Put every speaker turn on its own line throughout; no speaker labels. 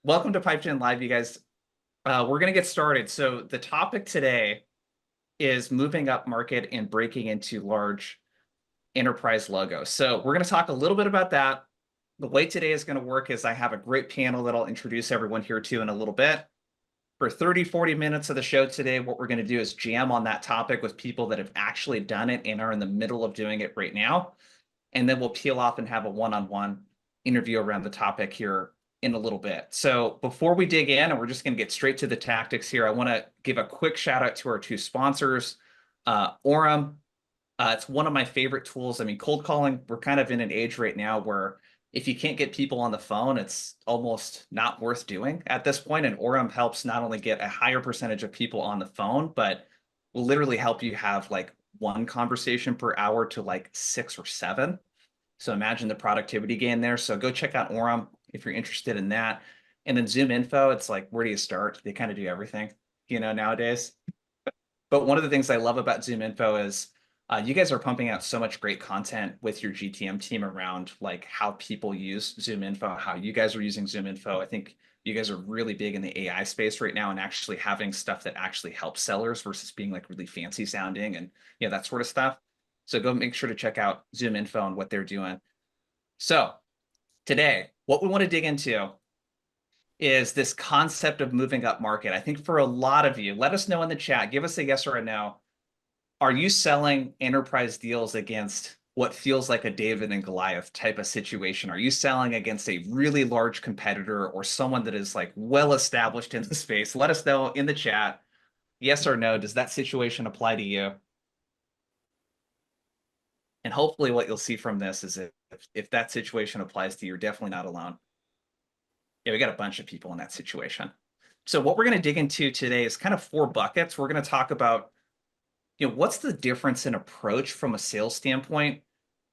Welcome to PipeGen Live, you guys. We're going to get started. So the topic today is moving up market and breaking into large enterprise logos. So we're going to talk a little bit about that. The way today is going to work is I have a great panel that I'll introduce everyone here to in a little bit. For 30, 40 minutes of the show today, what we're going to do is jam on that topic with people that have actually done it and are in the middle of doing it right now. And then we'll peel off and have a one-on-one interview around the topic here in a little bit. So before we dig in, and we're just going to get straight to the tactics here, I want to give a quick shout out to our two sponsors, Orem. It's one of my favorite tools. I mean, cold calling, we're kind of in an age right now where if you can't get people on the phone, it's almost not worth doing at this point. And Orem helps not only get a higher percentage of people on the phone, but will literally help you have like one conversation per hour to like 6 or 7. So imagine the productivity gain there. So go check out Orem if you're interested in that. And then ZoomInfo, it's like, where do you start? They kind of do everything, nowadays. But one of the things I love about ZoomInfo is you guys are pumping out so much great content with your GTM team around like how people use ZoomInfo, how you guys are using ZoomInfo. I think you guys are really big in the AI space right now and actually having stuff that actually helps sellers versus being like really fancy sounding and that sort of stuff. So go make sure to check out ZoomInfo and what they're doing. So today, what we want to dig into is this concept of moving up market. I think for a lot of you, let us know in the chat, give us a yes or a no. Are you selling enterprise deals against what feels like a David and Goliath type of situation? Are you selling against a really large competitor or someone that is like well established in the space? Let us know in the chat, yes or no. Does that situation apply to you? And hopefully what you'll see from this is if that situation applies to you, you're definitely not alone. Yeah, we got a bunch of people in that situation. So what we're going to dig into today is kind of 4 buckets. We're going to talk about, what's the difference in approach from a sales standpoint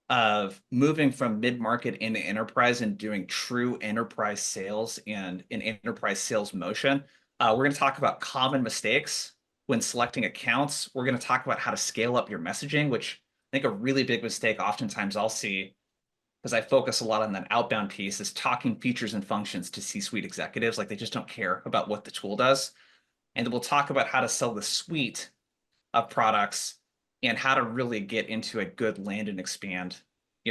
of moving from mid-market into enterprise and doing true enterprise sales and an enterprise sales motion. We're going to talk about common mistakes when selecting accounts. We're going to talk about how to scale up your messaging, which I think a really big mistake oftentimes I'll see, because I focus a lot on that outbound piece, is talking features and functions to C-suite executives. Like they just don't care about what the tool does. And then we'll talk about how to sell the suite of products and how to really get into a good land and expand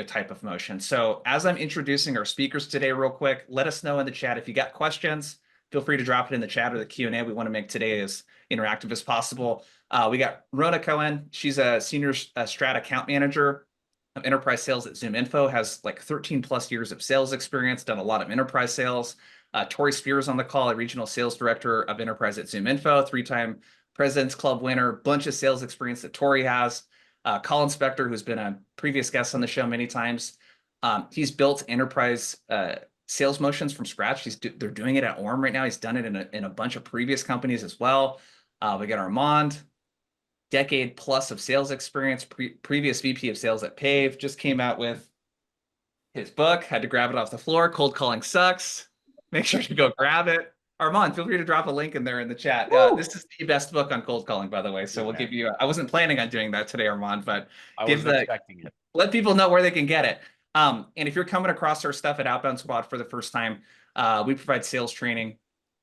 type of motion. So as I'm introducing our speakers today real quick, let us know in the chat if you got questions. Feel free to drop it in the chat or the Q&A. We want to make today as interactive as possible. We got Rona Cohen. She's a senior strat account manager of enterprise sales at ZoomInfo, has like 13 plus years of sales experience, done a lot of enterprise sales. Tory Speer is on the call, a regional sales director of enterprise at ZoomInfo, 3-time President's Club winner, bunch of sales experience that Tory has. Colin Specter, who's been a previous guest on the show many times. He's built enterprise sales motions from scratch. They're doing it at Orem right now. He's done it in a bunch of previous companies as well. We got Armand, decade plus of sales experience, previous VP of sales at Pave, just came out with his book, had to grab it off the floor. Cold Calling Sucks. Make sure to go grab it. Armand, feel free to drop a link in there in the chat. This is the best book on cold calling, by the way. So we'll give you, I wasn't planning on doing that today, Armand, but
I wasn't expecting it.
Let people know where they can get it. And if you're coming across our stuff at Outbound Squad for the first time, we provide sales training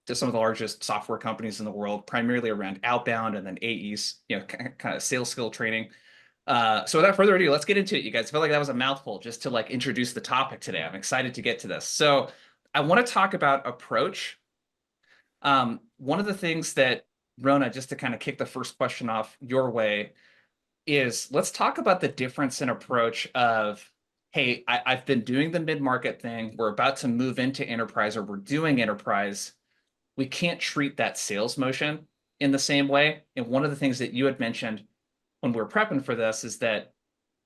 to some of the largest software companies in the world, primarily around outbound and then AEs, kind of sales skill training. So without further ado, let's get into it, you guys. I feel like that was a mouthful just to like introduce the topic today. I'm excited to get to this. So I want to talk about approach. One of the things that, Rona, just to kind of kick the first question off your way, is let's talk about the difference in approach of, hey, I've been doing the mid-market thing. We're about to move into enterprise, or we're doing enterprise. We can't treat that sales motion in the same way. And one of the things that you had mentioned when we were prepping for this is that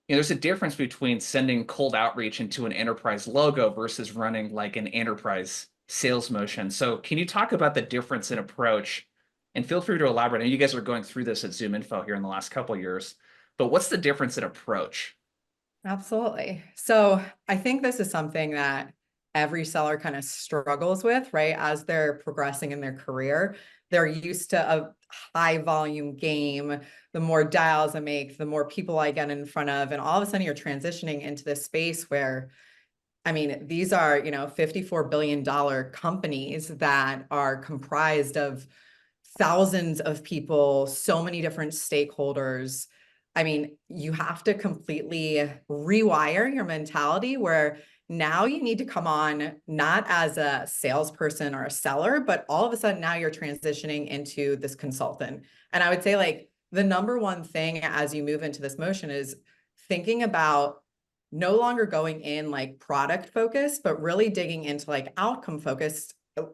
there's a difference between sending cold outreach into an enterprise logo versus running like an enterprise sales motion. So can you talk about the difference in approach? And feel free to elaborate. I know you guys are going through this at ZoomInfo here in the last couple of years, but what's the difference in approach?
Absolutely. So I think this is something that every seller kind of struggles with, right? As they're progressing in their career, they're used to a high volume game. The more dials I make, the more people I get in front of. And all of a sudden you're transitioning into this space where I mean, these are, $54 billion companies that are comprised of thousands of people, so many different stakeholders. I mean, you have to completely rewire your mentality where now you need to come on not as a salesperson or a seller, but all of a sudden now you're transitioning into this consultant. And I would say like the number one thing as you move into this motion is thinking about no longer going in like product focused, but really digging into like outcome focused,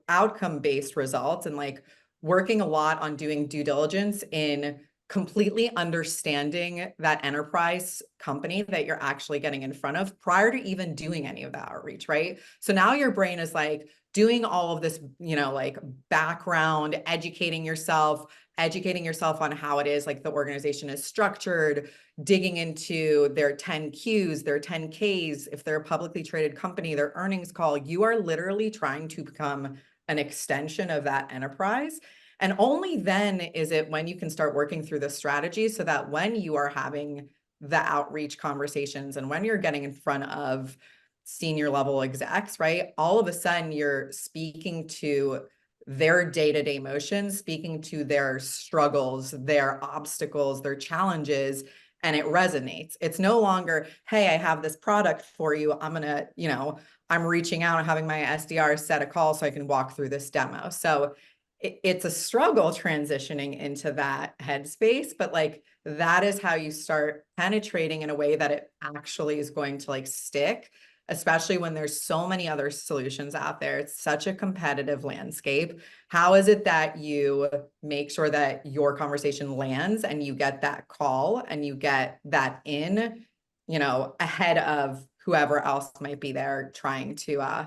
outcome based results, and like working a lot on doing due diligence in completely understanding that enterprise company that you're actually getting in front of prior to even doing any of that outreach, right? So now your brain is like doing all of this, like background, educating yourself on how it is like the organization is structured, digging into their 10 Qs, their 10 Ks, if they're a publicly traded company, their earnings call. You are literally trying to become an extension of that enterprise. And only then is it when you can start working through the strategy so that when you are having the outreach conversations and when you're getting in front of senior level execs, right? All of a sudden you're speaking to their day-to-day motions, speaking to their struggles, their obstacles, their challenges, and it resonates. It's no longer, hey, I have this product for you. I'm going to, I'm reaching out and having my SDR set a call so I can walk through this demo. So it's a struggle transitioning into that headspace, but like that is how you start penetrating in a way that it actually is going to like stick, especially when there's so many other solutions out there. It's such a competitive landscape. How is it that you make sure that your conversation lands and you get that call and you get that in, ahead of whoever else might be there trying to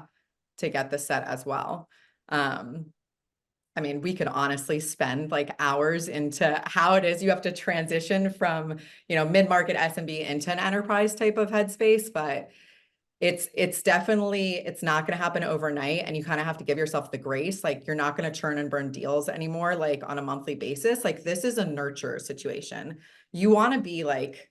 get the set as well? I mean, we could honestly spend like hours into how it is you have to transition from, mid-market SMB into an enterprise type of headspace, but it's definitely, it's not going to happen overnight. And you kind of have to give yourself the grace. Like you're not going to churn and burn deals anymore, like on a monthly basis. Like this is a nurture situation. You want to be like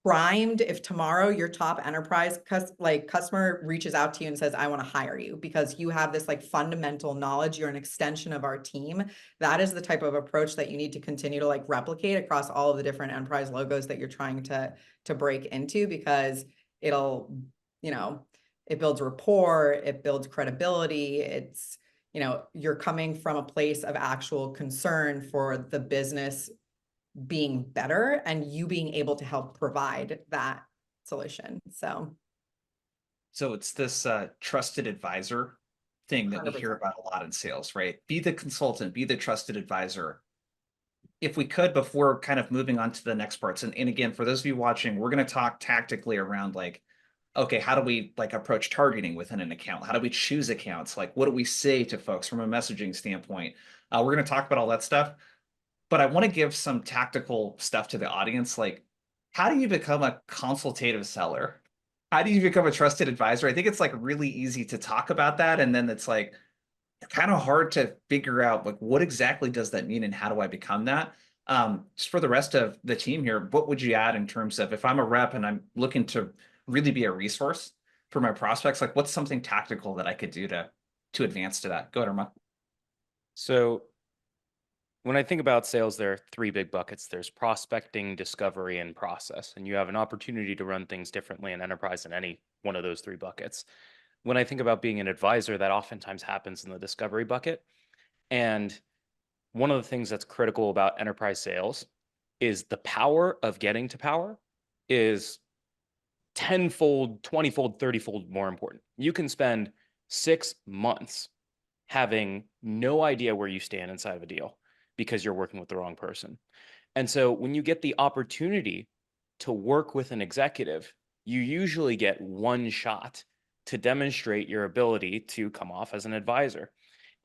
primed if tomorrow your top enterprise customer reaches out to you and says, I want to hire you because you have this like fundamental knowledge, you're an extension of our team. That is the type of approach that you need to continue to like replicate across all of the different enterprise logos that you're trying to break into, because it'll, it builds rapport, it builds credibility. It's, you're coming from a place of actual concern for the business being better and you being able to help provide that solution.
So it's this trusted advisor thing that we hear
100%.
about a lot in sales, right? Be the consultant, be the trusted advisor. If we could, before kind of moving on to the next parts, and again, for those of you watching, we're going to talk tactically around like, okay, how do we like approach targeting within an account? How do we choose accounts? Like, what do we say to folks from a messaging standpoint? We're going to talk about all that stuff, but I want to give some tactical stuff to the audience. Like, how do you become a consultative seller? How do you become a trusted advisor? I think it's like really easy to talk about that. And then it's like kind of hard to figure out like what exactly does that mean and how do I become that? Just for the rest of the team here, what would you add in terms of if I'm a rep and I'm looking to really be a resource for my prospects, like what's something tactical that I could do to advance to that? Go ahead, Armand.
So when I think about sales, there are three big buckets. There's prospecting, discovery, and process. And you have an opportunity to run things differently in enterprise in any one of those three buckets. When I think about being an advisor, that oftentimes happens in the discovery bucket. And one of the things that's critical about enterprise sales is the power of getting to power is tenfold, 20-fold, 30-fold more important. You can spend 6 months having no idea where you stand inside of a deal because you're working with the wrong person. And so when you get the opportunity to work with an executive, you usually get one shot to demonstrate your ability to come off as an advisor.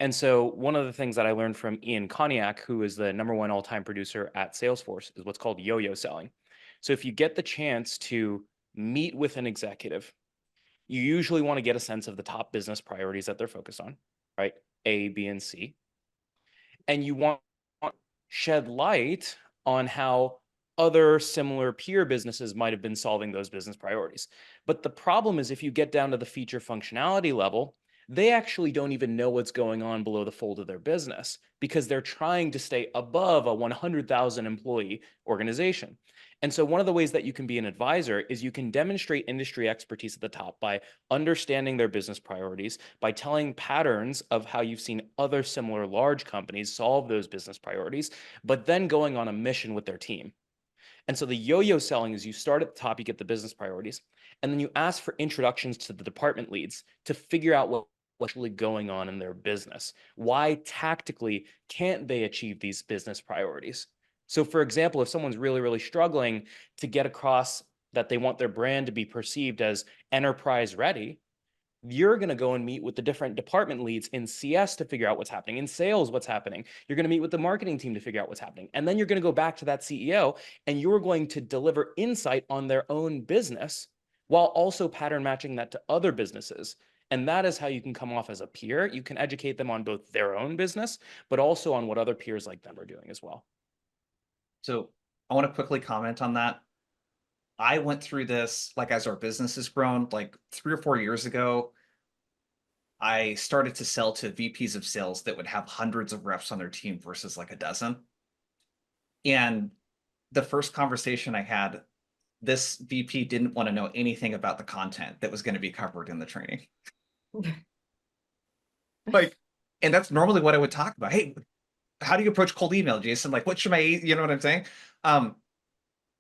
And so one of the things that I learned from Ian Cognac, who is the #1 all-time producer at Salesforce, is what's called yo-yo selling. So if you get the chance to meet with an executive, you usually want to get a sense of the top business priorities that they're focused on, right? A, B, and C. And you want to shed light on how other similar peer businesses might have been solving those business priorities. But the problem is if you get down to the feature functionality level, they actually don't even know what's going on below the fold of their business because they're trying to stay above a 100,000 employee organization. And so one of the ways that you can be an advisor is you can demonstrate industry expertise at the top by understanding their business priorities, by telling patterns of how you've seen other similar large companies solve those business priorities, but then going on a mission with their team. And so the yo-yo selling is you start at the top, you get the business priorities, and then you ask for introductions to the department leads to figure out what's actually going on in their business. Why tactically can't they achieve these business priorities? So for example, if someone's really, really struggling to get across that they want their brand to be perceived as enterprise ready, you're going to go and meet with the different department leads in CS to figure out what's happening, in sales, what's happening. You're going to meet with the marketing team to figure out what's happening. And then you're going to go back to that CEO and you're going to deliver insight on their own business while also pattern matching that to other businesses. And that is how you can come off as a peer. You can educate them on both their own business, but also on what other peers like them are doing as well.
So I want to quickly comment on that. I went through this, like, as our business has grown, like 3 or 4 years ago, I started to sell to VPs of sales that would have hundreds of reps on their team versus like a dozen. And the first conversation I had, this VP didn't want to know anything about the content that was going to be covered in the training. Like, and that's normally what I would talk about. Hey, how do you approach cold email, Jason? Like, what should my, you know what I'm saying?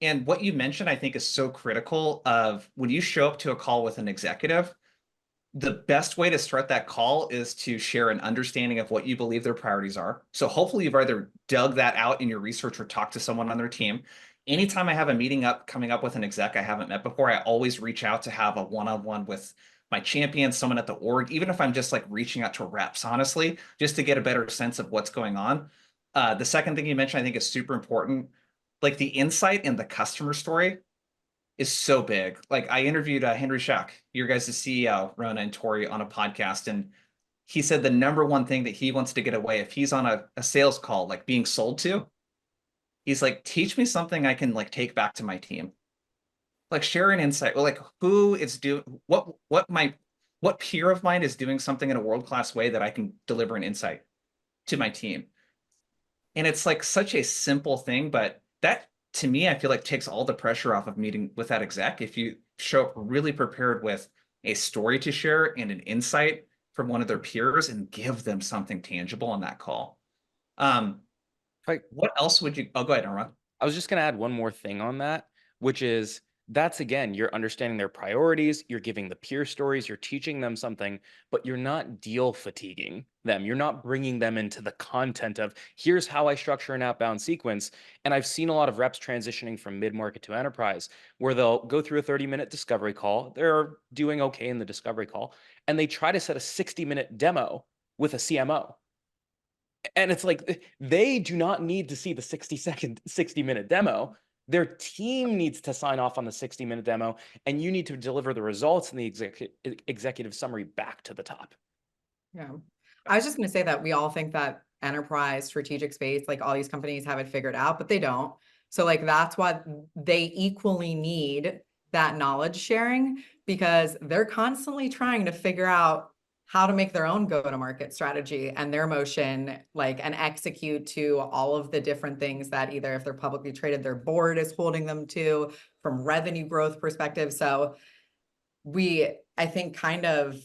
And what you mentioned, I think, is so critical of when you show up to a call with an executive, the best way to start that call is to share an understanding of what you believe their priorities are. So hopefully you've either dug that out in your research or talked to someone on their team. Anytime I have a meeting coming up with an exec I haven't met before, I always reach out to have a one-on-one with my champion, someone at the org, even if I'm just like reaching out to reps, honestly, just to get a better sense of what's going on. The second thing you mentioned, I think, is super important. Like the insight in the customer story is so big. Like I interviewed Henry Schuck, your guys' CEO, Rona and Tory, on a podcast, and he said the number one thing that he wants to get away if he's on a sales call, like being sold to, he's like, teach me something I can like take back to my team. Like share an insight. Well, like who is doing what peer of mine is doing something in a world-class way that I can deliver an insight to my team. And it's like such a simple thing, but that to me, I feel like takes all the pressure off of meeting with that exec. If you show up really prepared with a story to share and an insight from one of their peers and give them something tangible on that call. What else would you, oh, go ahead, Armand.
I was just going to add one more thing on that, which is that's, again, you're understanding their priorities, you're giving the peer stories, you're teaching them something, but you're not deal fatiguing them. You're not bringing them into the content of here's how I structure an outbound sequence. And I've seen a lot of reps transitioning from mid-market to enterprise where they'll go through a 30-minute discovery call. They're doing okay in the discovery call, and they try to set a 60-minute demo with a CMO. And it's like, they do not need to see the 60-minute demo. Their team needs to sign off on the 60-minute demo, and you need to deliver the results and the executive summary back to the top.
Yeah. I was just going to say that we all think that enterprise strategic space, like all these companies have it figured out, but they don't. So like, that's why they equally need that knowledge sharing, because they're constantly trying to figure out how to make their own go-to-market strategy and their motion, like, and execute to all of the different things that either if they're publicly traded, their board is holding them to from revenue growth perspective. So I think kind of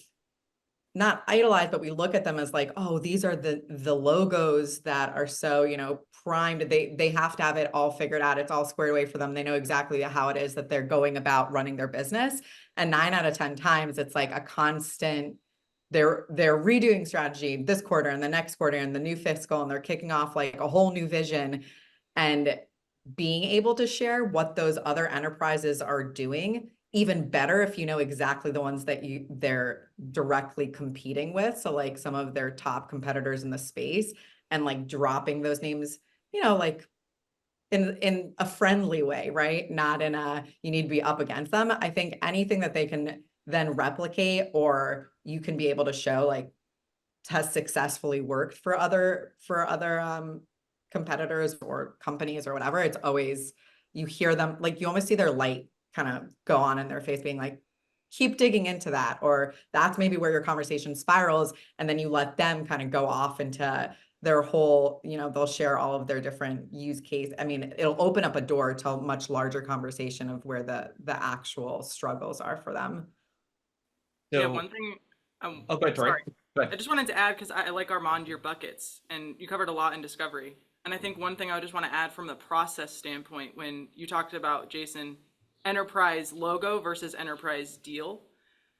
not idolize, but we look at them as like, oh, these are the logos that are so, you know, primed. They have to have it all figured out. It's all squared away for them. They know exactly how it is that they're going about running their business. And 9 out of 10 times, it's like a constant, they're redoing strategy this quarter and the next quarter and the new fiscal, and they're kicking off like a whole new vision. And being able to share what those other enterprises are doing, even better if you know exactly the ones that they're directly competing with. So like some of their top competitors in the space, and like dropping those names, you know, like in a friendly way, right? Not in a, you need to be up against them. I think anything that they can then replicate, or you can be able to show like has successfully worked for other competitors or companies or whatever, it's always, you hear them, like you almost see their light kind of go on in their face being like, keep digging into that, or that's maybe where your conversation spirals. And then you let them kind of go off into their whole, they'll share all of their different use case. I mean, it'll open up a door to a much larger conversation of where the actual struggles are for them.
So,
Yeah, one thing.
oh, go ahead, Tory.
Sorry.
Go
I
ahead.
just wanted to add, because I like Armand, your buckets, and you covered a lot in discovery. And I think one thing I just want to add from the process standpoint, when you talked about, Jason, enterprise logo versus enterprise deal,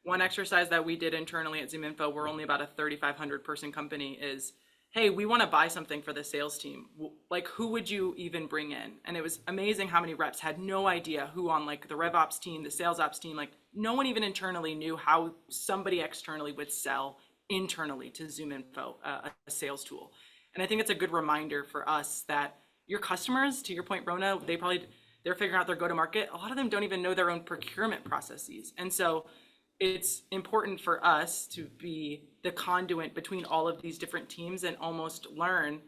one exercise that we did internally at ZoomInfo, we're only about a 3,500 person company, is, hey, we want to buy something for the sales team. Like, who would you even bring in? And it was amazing how many reps had no idea who on like the RevOps team, the sales ops team, like no one even internally knew how somebody externally would sell internally to ZoomInfo, a sales tool. And I think it's a good reminder for us that your customers, to your point, Rona, they're figuring out their go-to-market. A lot of them don't even know their own procurement processes. And so it's important for us to be the conduit between all of these different teams and almost learn,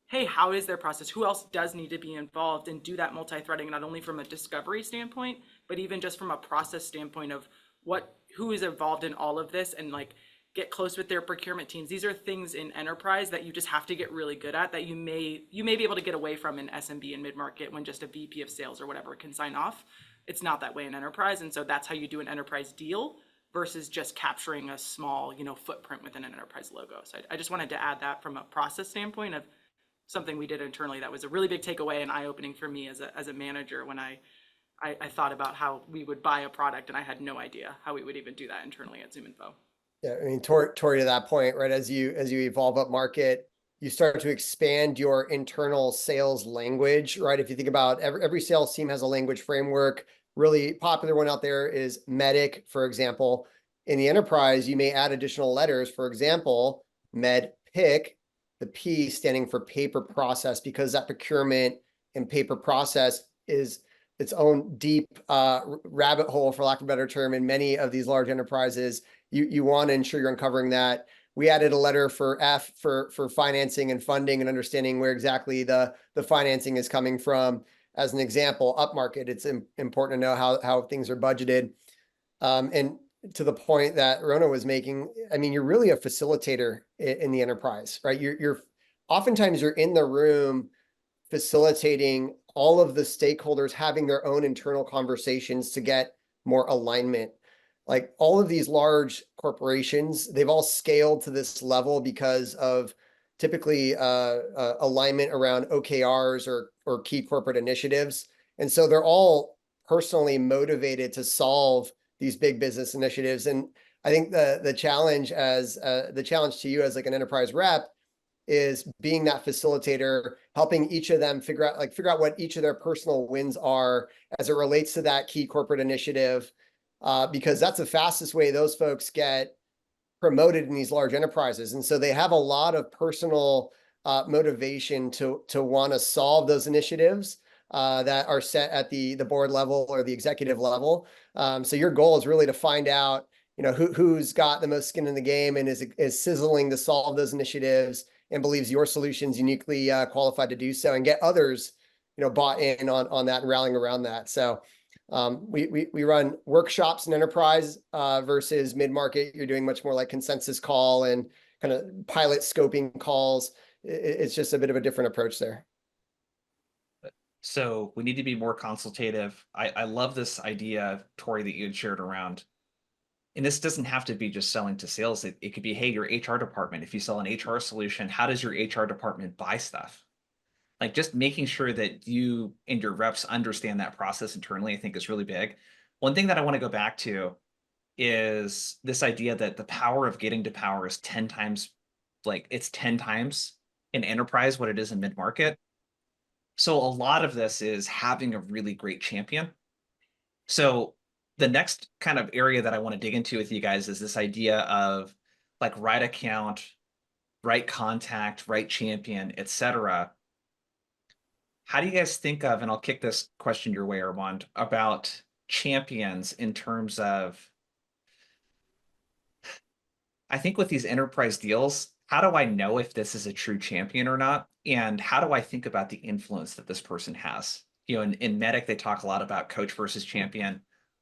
hey, how is their process? Who else does need to be involved, and do that multi-threading, not only from a discovery standpoint, but even just from a process standpoint of who is involved in all of this, and like get close with their procurement teams. These are things in enterprise that you just have to get really good at, that you may be able to get away from in SMB and mid-market when just a VP of sales or whatever can sign off. It's not that way in enterprise. And so that's how you do an enterprise deal versus just capturing a small, footprint within an enterprise logo. So I just wanted to add that from a process standpoint of something we did internally that was a really big takeaway and eye-opening for me as a manager when I thought about how we would buy a product, and I had no idea how we would even do that internally at ZoomInfo.
Yeah, I mean, Tory, to that point, right? As you evolve up market, you start to expand your internal sales language, right? If you think about every sales team has a language framework. Really popular one out there is MEDDIC, for example. In the enterprise, you may add additional letters. For example, MEDDPIC, the P standing for paper process, because that procurement and paper process is its own deep rabbit hole, for lack of a better term, in many of these large enterprises. You want to ensure you're uncovering that. We added a letter for F for financing and funding and understanding where exactly the financing is coming from. As an example, upmarket, it's important to know how things are budgeted. And to the point that Rona was making, I mean, you're really a facilitator in the enterprise, right? You're oftentimes you're in the room facilitating all of the stakeholders having their own internal conversations to get more alignment. Like all of these large corporations, they've all scaled to this level because of typically alignment around OKRs or key corporate initiatives. And so they're all personally motivated to solve these big business initiatives. And I think the challenge to you as like an enterprise rep is being that facilitator, helping each of them figure out what each of their personal wins are as it relates to that key corporate initiative. Because that's the fastest way those folks get promoted in these large enterprises. And so they have a lot of personal motivation to want to solve those initiatives that are set at the board level or the executive level. So your goal is really to find out, who's got the most skin in the game and is sizzling to solve those initiatives and believes your solution's uniquely qualified to do so, and get others, bought in on that and rallying around that. So we run workshops in enterprise versus mid-market. You're doing much more like consensus call and kind of pilot scoping calls. It's just a bit of a different approach there.
So we need to be more consultative. I love this idea, Tory, that you had shared around. And this doesn't have to be just selling to sales. It could be, hey, your HR department, if you sell an HR solution, how does your HR department buy stuff? Like just making sure that you and your reps understand that process internally, I think is really big. One thing that I want to go back to is this idea that the power of getting to power is 10 times, it's 10 times in enterprise what it is in mid-market. So a lot of this is having a really great champion. So the next kind of area that I want to dig into with you guys is this idea of like right account, right contact, right champion, etc. How do you guys think of, and I'll kick this question your way, Armand, about champions in terms of, I think with these enterprise deals, how do I know if this is a true champion or not? And how do I think about the influence that this person has? you know, in Medic, they talk a lot about coach versus champion,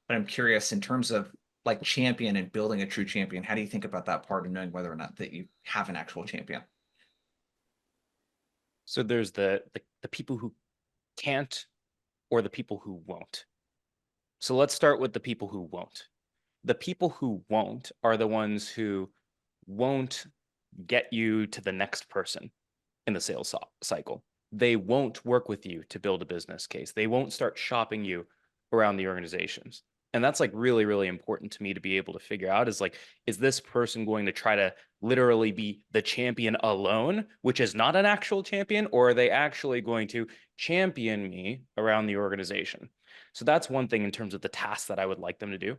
but I'm curious in terms of like champion and building a true champion, how do you think about that part of knowing whether or not that you have an actual champion?
So there's the people who can't or the people who won't. So let's start with the people who won't. The people who won't are the ones who won't get you to the next person in the sales cycle. They won't work with you to build a business case. They won't start shopping you around the organizations. And that's like really, really important to me to be able to figure out is like, is this person going to try to literally be the champion alone, which is not an actual champion, or are they actually going to champion me around the organization? So that's one thing in terms of the tasks that I would like them to do.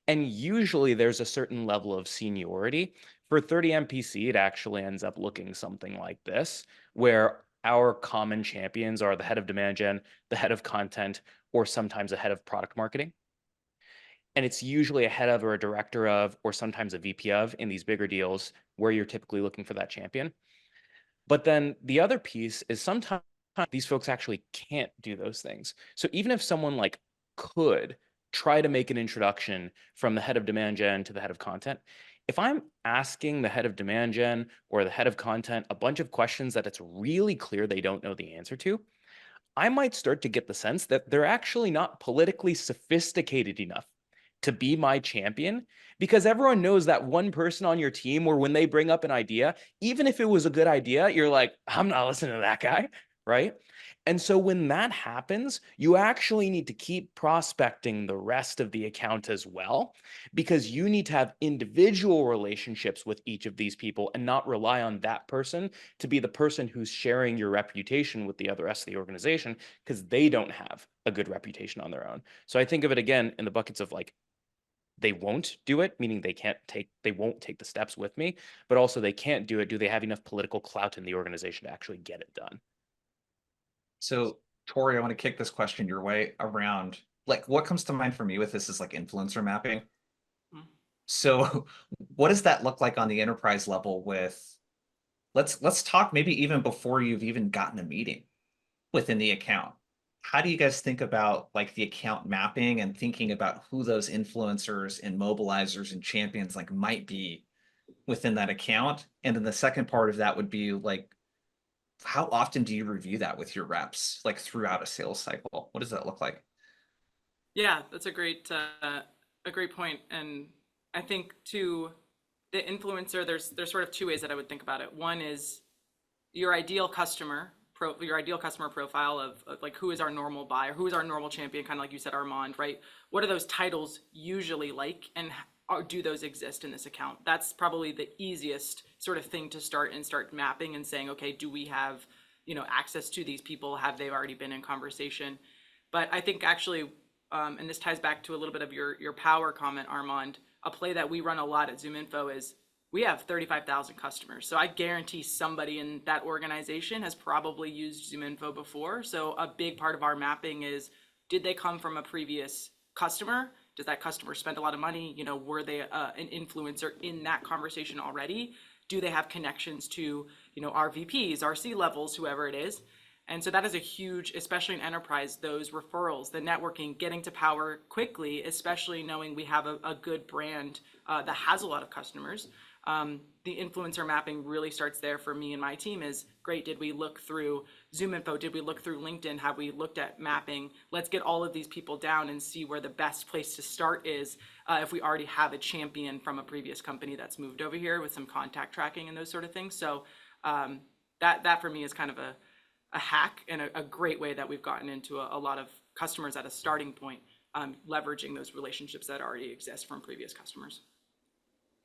And usually there's a certain level of seniority. For 30 MPC, it actually ends up looking something like this, where our common champions are the head of demand gen, the head of content, or sometimes a head of product marketing. And it's usually a head of or a director of, or sometimes a VP of in these bigger deals where you're typically looking for that champion. But then the other piece is sometimes these folks actually can't do those things. So even if someone like could try to make an introduction from the head of demand gen to the head of content, if I'm asking the head of demand gen or the head of content a bunch of questions that it's really clear they don't know the answer to, I might start to get the sense that they're actually not politically sophisticated enough to be my champion, because everyone knows that one person on your team where when they bring up an idea, even if it was a good idea, you're like, I'm not listening to that guy, right? And so when that happens, you actually need to keep prospecting the rest of the account as well, because you need to have individual relationships with each of these people and not rely on that person to be the person who's sharing your reputation with the other rest of the organization, because they don't have a good reputation on their own. So I think of it again in the buckets of like, they won't do it, meaning they won't take the steps with me, but also they can't do it. Do they have enough political clout in the organization to actually get it done?
So, Tory, I want to kick this question your way around like what comes to mind for me with this is like influencer mapping.
Mm.
So, what does that look like on the enterprise level with let's talk maybe even before you've even gotten a meeting within the account. How do you guys think about like the account mapping and thinking about who those influencers and mobilizers and champions like might be within that account? And then the second part of that would be like, how often do you review that with your reps, like throughout a sales cycle? What does that look like?
Yeah, that's a great point. And I think to the influencer, there's sort of two ways that I would think about it. One is your ideal customer profile of like who is our normal buyer, who is our normal champion, kind of like you said, Armand, right? What are those titles usually like, and do those exist in this account? That's probably the easiest sort of thing to start mapping and saying, okay, do we have, access to these people? Have they already been in conversation? But I think actually, and this ties back to a little bit of your power comment, Armand, a play that we run a lot at ZoomInfo is we have 35,000 customers. So I guarantee somebody in that organization has probably used ZoomInfo before. So a big part of our mapping is, did they come from a previous customer? Does that customer spend a lot of money? Were they an influencer in that conversation already? Do they have connections to, our VPs, our C levels, whoever it is? And so that is a huge, especially in enterprise, those referrals, the networking, getting to power quickly, especially knowing we have a good brand that has a lot of customers. The influencer mapping really starts there for me and my team is, great, did we look through ZoomInfo? Did we look through LinkedIn? Have we looked at mapping? Let's get all of these people down and see where the best place to start is if we already have a champion from a previous company that's moved over here with some contact tracking and those sort of things. So that for me is kind of a hack and a great way that we've gotten into a lot of customers at a starting point, leveraging those relationships that already exist from previous customers.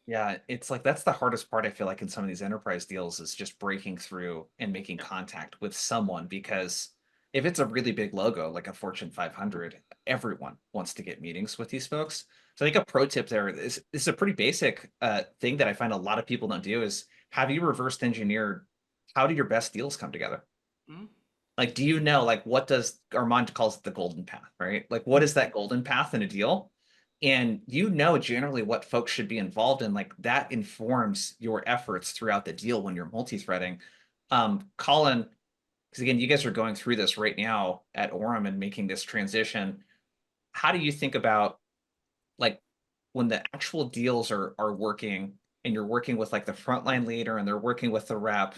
Yeah, it's like that's the hardest part I feel like in some of these enterprise deals is just breaking through and making contact with someone, because if it's a really big logo like a Fortune 500, everyone wants to get meetings with these folks. So I think a pro tip there is a pretty basic thing that I find a lot of people don't do is, have you reversed engineered how do your best deals come together?
Mm-hmm.
Like, do you know, like, what does Armand calls it the golden path, right? Like, what is that golden path in a deal? And generally what folks should be involved in, like that informs your efforts throughout the deal when you're multi-threading. Colin, because again, you guys are going through this right now at Orem and making this transition. How do you think about like when the actual deals are working and you're working with like the frontline leader and they're working with the rep,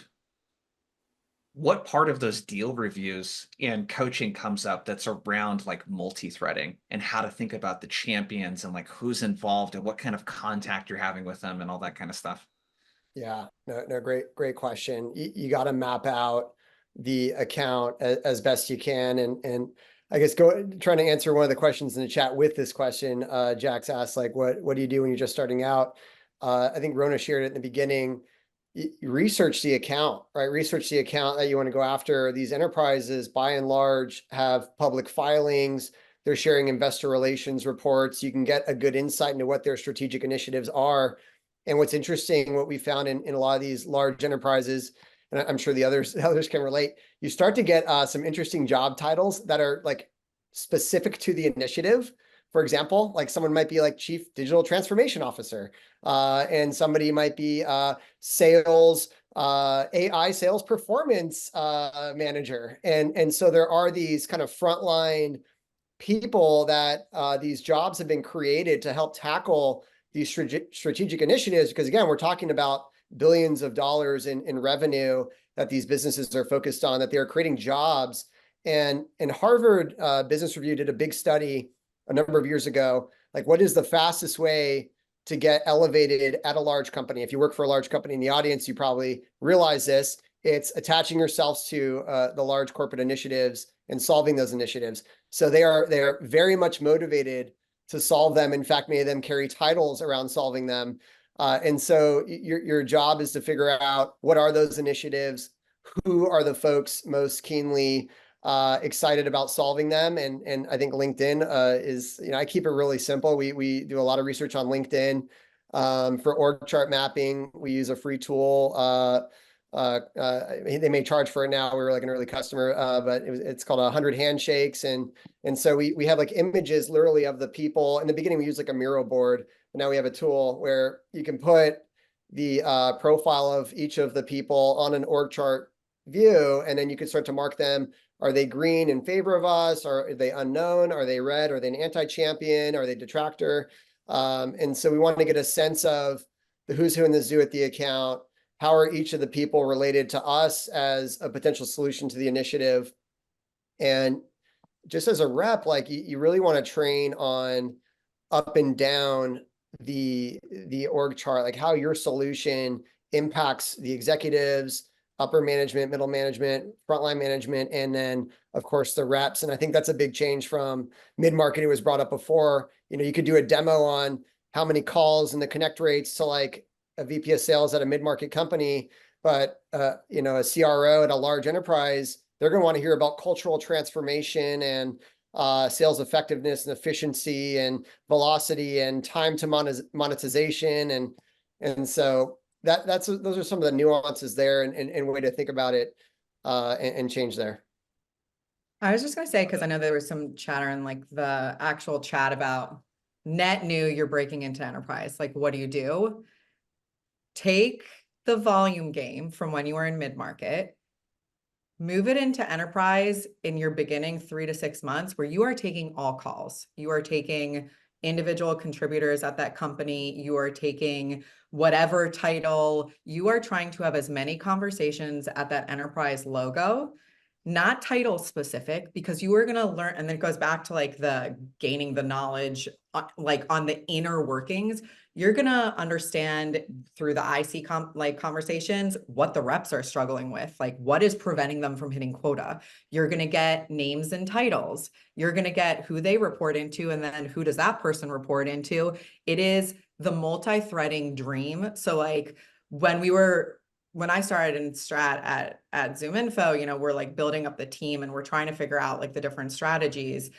what part of those deal reviews and coaching comes up that's around like multi-threading and how to think about the champions and like who's involved and what kind of contact you're having with them and all that kind of stuff?
Yeah, no, great question. You got to map out the account as best you can. And I guess trying to answer one of the questions in the chat with this question, Jax asked, like, what do you do when you're just starting out? I think Rona shared it in the beginning. You research the account, right? Research the account that you want to go after. These enterprises, by and large, have public filings. They're sharing investor relations reports. You can get a good insight into what their strategic initiatives are. And what's interesting, what we found in a lot of these large enterprises, and I'm sure the others can relate, you start to get some interesting job titles that are like specific to the initiative. For example, like someone might be like Chief Digital Transformation Officer, and somebody might be sales, AI sales performance manager. And so there are these kind of frontline people that these jobs have been created to help tackle these strategic initiatives, because again, we're talking about billions of dollars in revenue that these businesses are focused on, that they're creating jobs. And Harvard Business Review did a big study a number of years ago, like what is the fastest way to get elevated at a large company? If you work for a large company in the audience, you probably realize this. It's attaching yourselves to the large corporate initiatives and solving those initiatives. So they're very much motivated to solve them. In fact, many of them carry titles around solving them. And so your job is to figure out what are those initiatives, who are the folks most keenly excited about solving them. And I think LinkedIn is, I keep it really simple. We do a lot of research on LinkedIn. For org chart mapping, we use a free tool. They may charge for it now. We were like an early customer, but it's called 100 Handshakes. And so we have like images literally of the people. In the beginning, we used like a Miro board, but now we have a tool where you can put the profile of each of the people on an org chart view, and then you can start to mark them. Are they green in favor of us? Are they unknown? Are they red? Are they an anti-champion? Are they detractor? And so we want to get a sense of the who's who in the zoo at the account. How are each of the people related to us as a potential solution to the initiative? And just as a rep, like you really want to train on up and down the org chart, like how your solution impacts the executives, upper management, middle management, frontline management, and then of course the reps. And I think that's a big change from mid-market. It was brought up before. You could do a demo on how many calls and the connect rates to like a VP of sales at a mid-market company, but a CRO at a large enterprise, they're going to want to hear about cultural transformation and sales effectiveness and efficiency and velocity and time to monetization. And so those are some of the nuances there and way to think about it and change there.
I was just going to say, because I know there was some chatter in like the actual chat about net new, you're breaking into enterprise. Like, what do you do? Take the volume game from when you were in mid-market, move it into enterprise in your beginning 3 to 6 months, where you are taking all calls. You are taking individual contributors at that company. You are taking whatever title. You are trying to have as many conversations at that enterprise logo, not title specific, because you are going to learn. And then it goes back to like the gaining the knowledge, like on the inner workings. You're going to understand through the IC conversations what the reps are struggling with, like what is preventing them from hitting quota. You're going to get names and titles. You're going to get who they report into, and then who does that person report into. It is the multi-threading dream. So like when I started in strat at ZoomInfo, we're like building up the team and we're trying to figure out like the different strategies.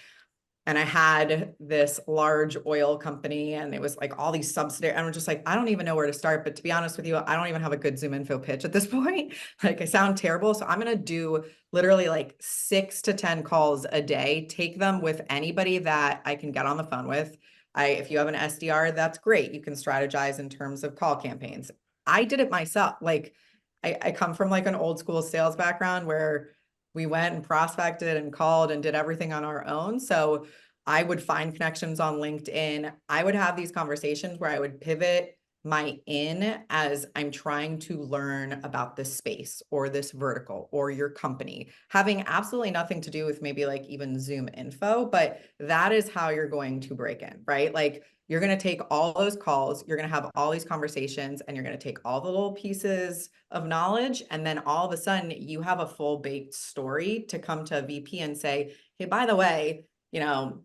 And I had this large oil company and it was like all these subsidiaries. And I'm just like, I don't even know where to start. But to be honest with you, I don't even have a good ZoomInfo pitch at this point. Like I sound terrible. So I'm going to do literally like 6 to 10 calls a day, take them with anybody that I can get on the phone with. If you have an SDR, that's great. You can strategize in terms of call campaigns. I did it myself. Like I come from like an old school sales background where we went and prospected and called and did everything on our own. So I would find connections on LinkedIn. I would have these conversations where I would pivot my in as I'm trying to learn about this space or this vertical or your company, having absolutely nothing to do with maybe like even ZoomInfo, but that is how you're going to break in, right? Like you're going to take all those calls, you're going to have all these conversations, and you're going to take all the little pieces of knowledge. And then all of a sudden you have a full baked story to come to a VP and say, hey, by the way, you know,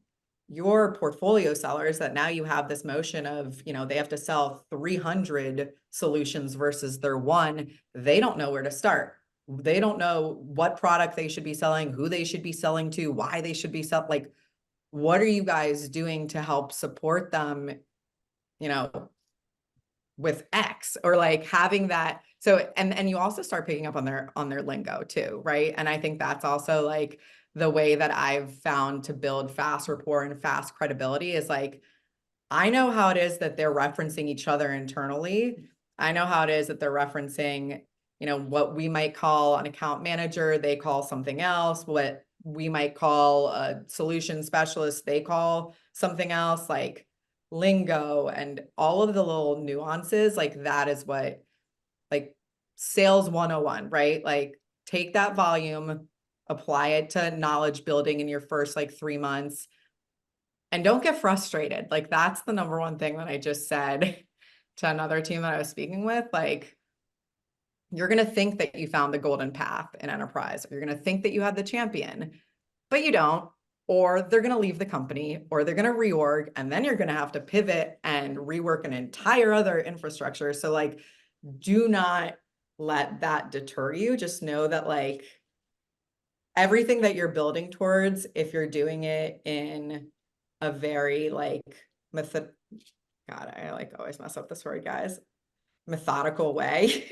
your portfolio sellers that now you have this motion of, you know, they have to sell 300 solutions versus their one, they don't know where to start. They don't know what product they should be selling, who they should be selling to, why they should be selling. Like, what are you guys doing to help support them, you know, with X, or like having that. So, and you also start picking up on their lingo too, right? And I think that's also like the way that I've found to build fast rapport and fast credibility is like, I know how it is that they're referencing each other internally. I know how it is that they're referencing, you know, what we might call an account manager, they call something else. What we might call a solution specialist, they call something else, like lingo and all of the little nuances. Like that is what, like sales 101, right? Like take that volume, apply it to knowledge building in your first like 3 months, and don't get frustrated. Like that's the number one thing that I just said to another team that I was speaking with. Like, you're going to think that you found the golden path in enterprise, or you're going to think that you had the champion, but you don't, or they're going to leave the company, or they're going to reorg, and then you're going to have to pivot and rework an entire other infrastructure. So like, do not let that deter you. Just know that like everything that you're building towards, if you're doing it in a very like method, God, I like always mess up this word, guys, methodical way,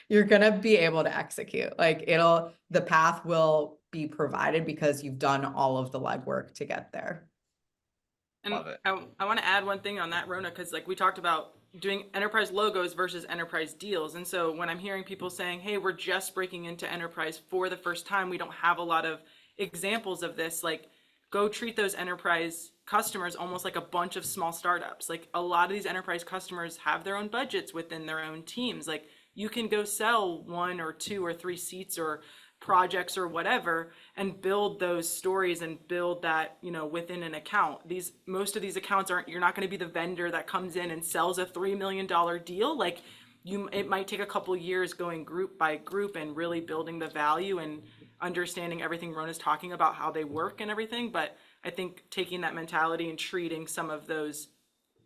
you're gonna be able to execute. Like the path will be provided because you've done all of the legwork to get there.
And
Love it.
I want to add one thing on that, Rona, because like we talked about doing enterprise logos versus enterprise deals. And so when I'm hearing people saying, hey, we're just breaking into enterprise for the first time, we don't have a lot of examples of this, like go treat those enterprise customers almost like a bunch of small startups. Like a lot of these enterprise customers have their own budgets within their own teams. Like you can go sell 1 or 2 or 3 seats or projects or whatever and build those stories and build that, you know, within an account. Most of these accounts you're not going to be the vendor that comes in and sells a $3 million deal. Like it might take a couple years going group by group and really building the value and understanding everything Rona's talking about, how they work and everything. But I think taking that mentality and treating some of those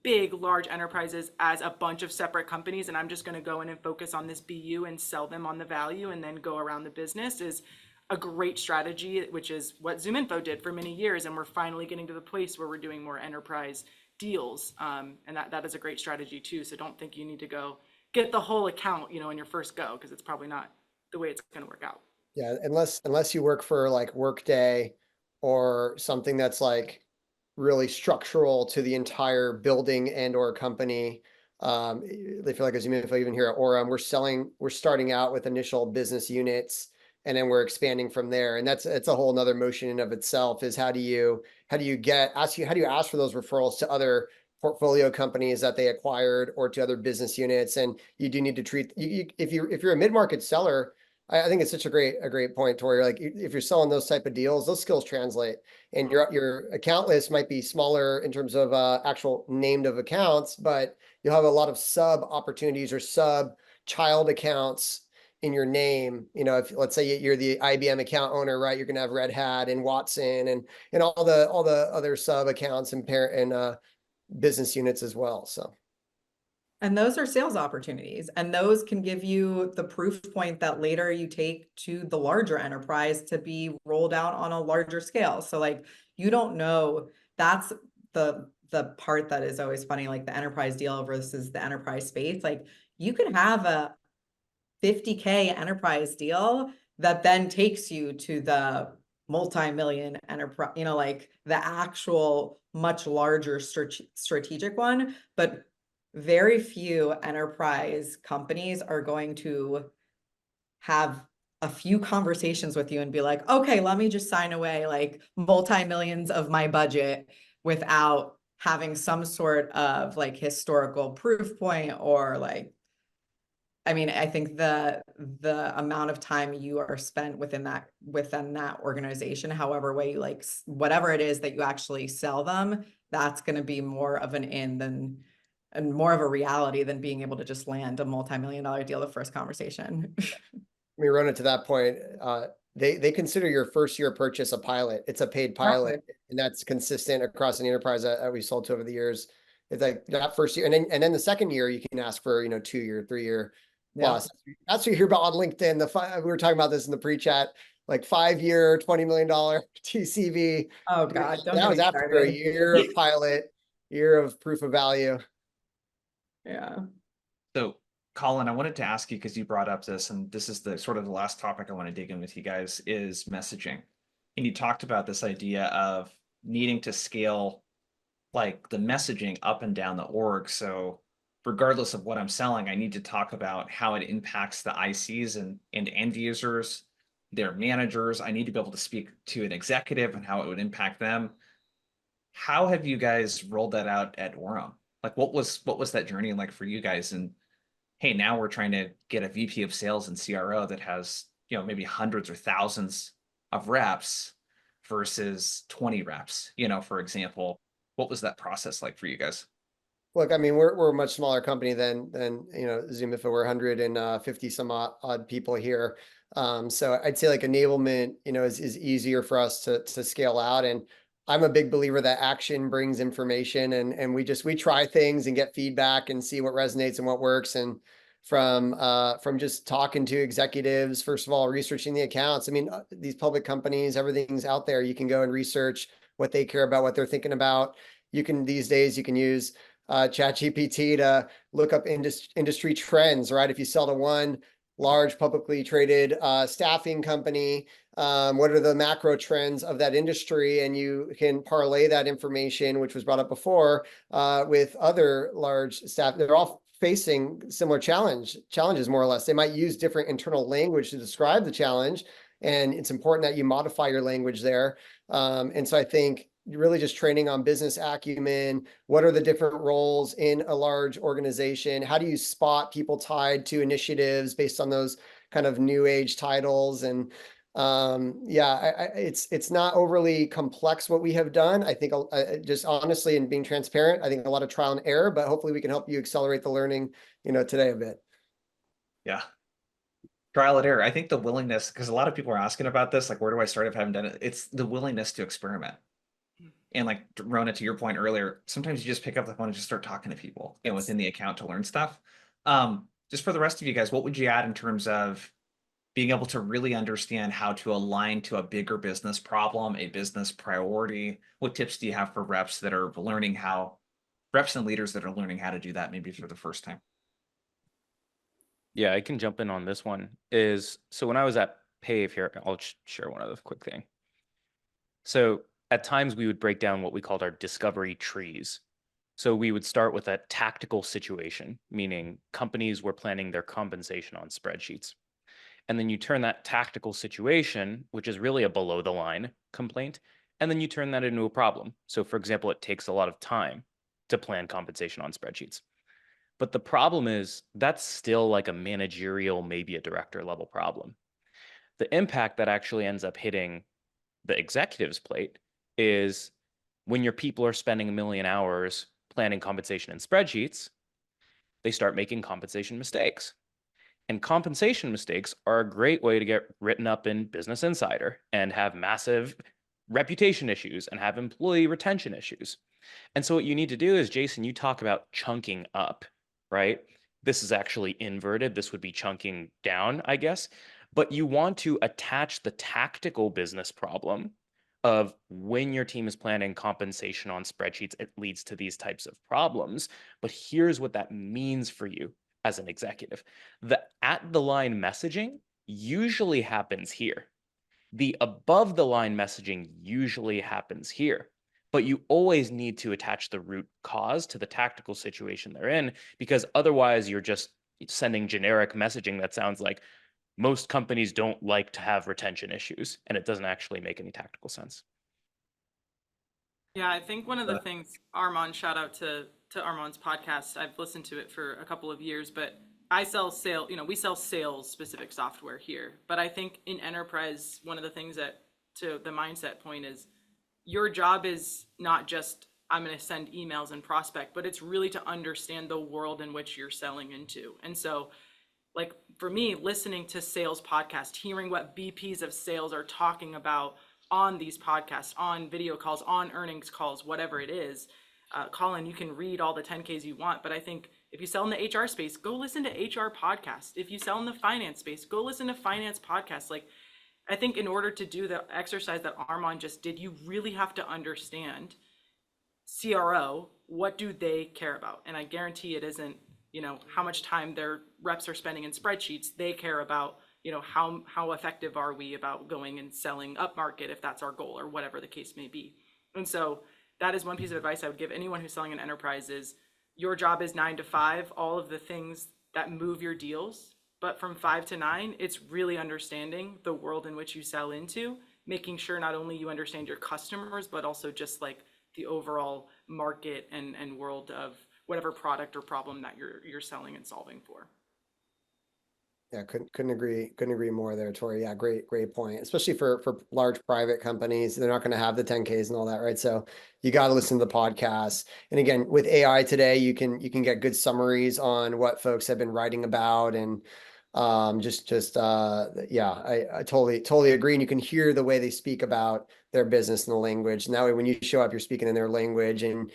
big, large enterprises as a bunch of separate companies, and I'm just going to go in and focus on this BU and sell them on the value and then go around the business, is a great strategy, which is what ZoomInfo did for many years. And we're finally getting to the place where we're doing more enterprise deals. And that is a great strategy too. So don't think you need to go get the whole account, you know, in your first go, because it's probably not the way it's going to work out.
Yeah, unless you work for like Workday or something that's like really structural to the entire building and or company. They feel like as ZoomInfo, even here at Orem, we're starting out with initial business units and then we're expanding from there. And it's a whole nother motion in of itself, is how do you ask for those referrals to other portfolio companies that they acquired or to other business units. And you do need to treat if you're a mid-market seller. I think it's such a great point, Tory. Like if you're selling those type of deals, those skills translate, and your account list might be smaller in terms of actual named of accounts, but you'll have a lot of sub opportunities or sub child accounts in your name. You know, if let's say you're the IBM account owner, right? You're going to have Red Hat and Watson and all the other sub accounts and parent and business units as well. So.
And those are sales opportunities, and those can give you the proof point that later you take to the larger enterprise to be rolled out on a larger scale. So like, you don't know, that's the part that is always funny, like the enterprise deal versus the enterprise space. Like you could have a 50K enterprise deal that then takes you to the multi-million enterprise, you know, like the actual much larger strategic one. But very few enterprise companies are going to have a few conversations with you and be like, okay, let me just sign away like multi-millions of my budget without having some sort of like historical proof point or like, I mean, I think the amount of time you are spent within that organization, however way you like, whatever it is that you actually sell them, that's going to be more of an in than, and more of a reality than being able to just land a multi-million-dollar deal the first conversation.
I mean, Rona, to that point, they consider your first year purchase a pilot. It's a paid pilot, and that's consistent across an enterprise that we sold to over the years. It's like that first year, and then the second year you can ask for 2-year, 3-year plus. That's what you hear about on LinkedIn. We were talking about this in the pre-chat, like 5-year, $20 million TCV.
Oh God, don't
That
get
was
me
after
started.
a year of pilot, year of proof of value.
Yeah.
So, Colin, I wanted to ask you, because you brought up this, and this is the sort of the last topic I want to dig in with you guys, is messaging. And you talked about this idea of needing to scale like the messaging up and down the org. So regardless of what I'm selling, I need to talk about how it impacts the ICs and end users, their managers. I need to be able to speak to an executive and how it would impact them. How have you guys rolled that out at Orem? Like what was that journey like for you guys? And hey, now we're trying to get a VP of sales and CRO that has, maybe hundreds or thousands of reps versus 20 reps, for example. What was that process like for you guys?
Look, I mean, we're a much smaller company than ZoomInfo. We're 150 some odd people here. So I'd say like enablement, is easier for us to scale out. And I'm a big believer that action brings information, and we try things and get feedback and see what resonates and what works. And from just talking to executives, first of all, researching the accounts. I mean, these public companies, everything's out there. You can go and research what they care about, what they're thinking about. These days you can use ChatGPT to look up industry trends, right? If you sell to one large publicly traded staffing company, what are the macro trends of that industry? And you can parlay that information, which was brought up before, with other large staff. They're all facing similar challenges, more or less. They might use different internal language to describe the challenge, and it's important that you modify your language there. And so I think you're really just training on business acumen. What are the different roles in a large organization? How do you spot people tied to initiatives based on those kind of new age titles? And it's not overly complex what we have done. I think just honestly and being transparent, I think a lot of trial and error, but hopefully we can help you accelerate the learning, today a bit.
Yeah. Trial and error. I think the willingness, because a lot of people are asking about this, like, where do I start if I haven't done it? It's the willingness to experiment. And like Rona, to your point earlier, sometimes you just pick up the phone and just start talking to people, within the account to learn stuff. Just for the rest of you guys, what would you add in terms of being able to really understand how to align to a bigger business problem, a business priority? What tips do you have for reps and leaders that are learning how to do that maybe for the first time?
Yeah, I can jump in on this one. So when I was at Pave here, I'll share one other quick thing. So at times we would break down what we called our discovery trees. So we would start with a tactical situation, meaning companies were planning their compensation on spreadsheets. And then you turn that tactical situation, which is really a below the line complaint, and then you turn that into a problem. So for example, it takes a lot of time to plan compensation on spreadsheets. But the problem is that's still like a managerial, maybe a director level problem. The impact that actually ends up hitting the executive's plate is when your people are spending 1 million hours planning compensation in spreadsheets, they start making compensation mistakes. And compensation mistakes are a great way to get written up in Business Insider and have massive reputation issues and have employee retention issues. And so what you need to do is, Jason, you talk about chunking up, right? This is actually inverted. This would be chunking down, I guess. But you want to attach the tactical business problem of when your team is planning compensation on spreadsheets, it leads to these types of problems. But here's what that means for you as an executive. The at the line messaging usually happens here. The above the line messaging usually happens here. But you always need to attach the root cause to the tactical situation they're in, because otherwise you're just sending generic messaging that sounds like, most companies don't like to have retention issues, and it doesn't actually make any tactical sense.
Yeah, I think one of the things, Armand, shout out to Armand's podcast. I've listened to it for a couple of years, but I sell we sell sales specific software here. But I think in enterprise, one of the things that, to the mindset point, is your job is not just, I'm going to send emails and prospect, but it's really to understand the world in which you're selling into. And so, like, for me, listening to sales podcasts, hearing what VPs of sales are talking about on these podcasts, on video calls, on earnings calls, whatever it is. Colin, you can read all the 10Ks you want, but I think if you sell in the HR space, go listen to HR podcasts. If you sell in the finance space, go listen to finance podcasts. Like, I think in order to do the exercise that Armand just did, you really have to understand CRO, what do they care about? And I guarantee it isn't, how much time their reps are spending in spreadsheets. They care about, how effective are we about going and selling up market, if that's our goal, or whatever the case may be. And so that is one piece of advice I would give anyone who's selling an enterprise is your job is 9 to 5, all of the things that move your deals. But from 5 to 9, it's really understanding the world in which you sell into, making sure not only you understand your customers, but also just like the overall market and world of whatever product or problem that you're selling and solving for.
Yeah, couldn't agree more there, Tory. Yeah, great point. Especially for large private companies, they're not going to have the 10Ks and all that, right? So you got to listen to the podcasts. And again, with AI today, you can get good summaries on what folks have been writing about, and yeah, I totally agree. And you can hear the way they speak about their business and the language. And that way, when you show up, you're speaking in their language, and